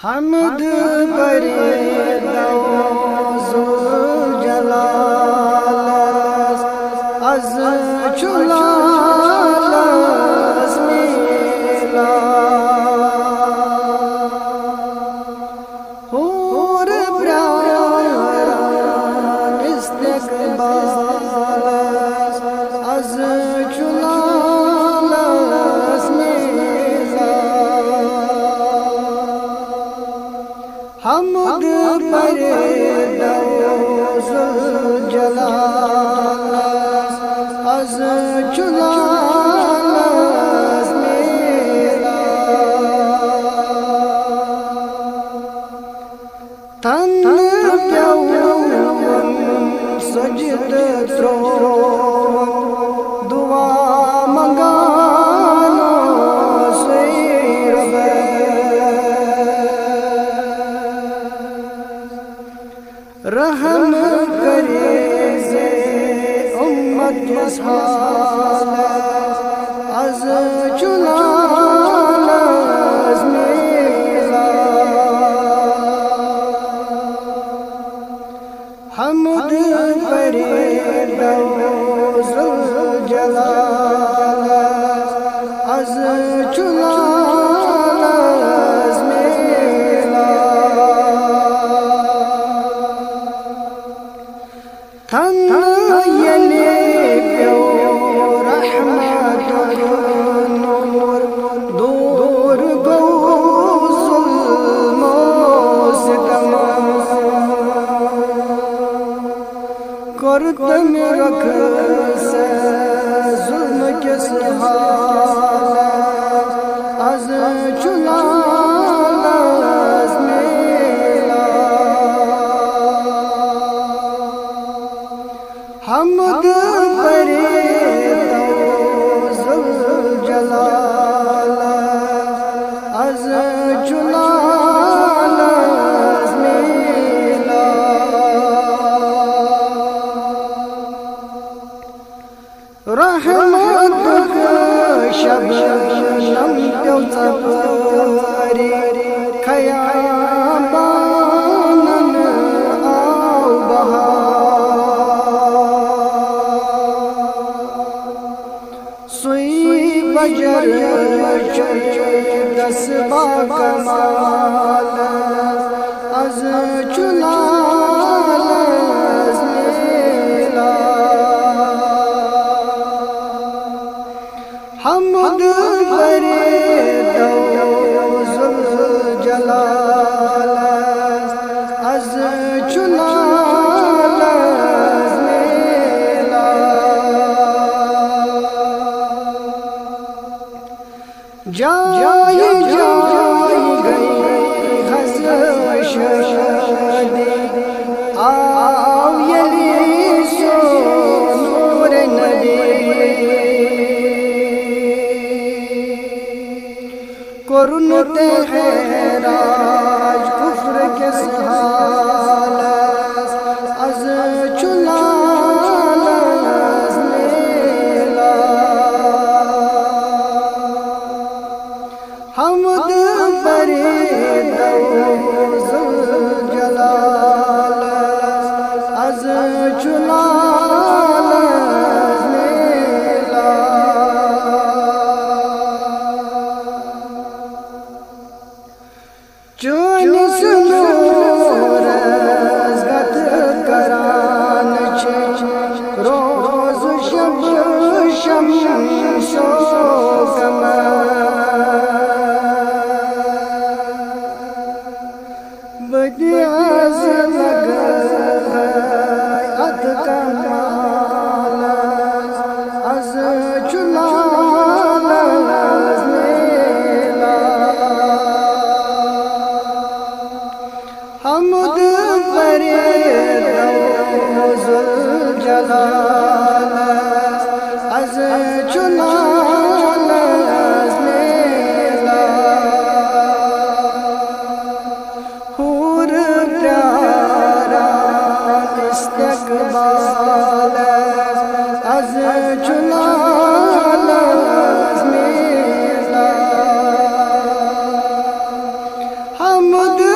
حمد بری ذوالجلال از جلال از میلاد حور براران استقبال از جلال از حمد پر ذوالجلال از جلال از میلاد تن پیوم سجد تروم دعا منگانو سوی رب رحم کرے زے امت اس حال از جلال از میلاد حمد کرے ذوالجلال از جلال از تن یلی پیو رحمت نور دور گو ظلم و ستم کردم رکھ سے ظلم کس حال از جلال از حمد پر ذوالجلال از جلال از میلاد رحمت شبنم پیو څپری خیابانن آو بہار سوئی بجر دس با کمال از جلال از میلاد حمد بری ذوالجلال از جلال از جائی جائی گئی حضر شادی آو یلی سو نور نبی قرن تحراج کفر کے سحال از جلال از حمد پر ذوالجلال از جلال از میلاد چون سنور از گت کران چھ روز شب شمس و قمر بدیاز لگت کمال از جلال از میلاد حمد پر ذوالجلال از جلال از حور پیاران استقبال از جلال از میلاد حمد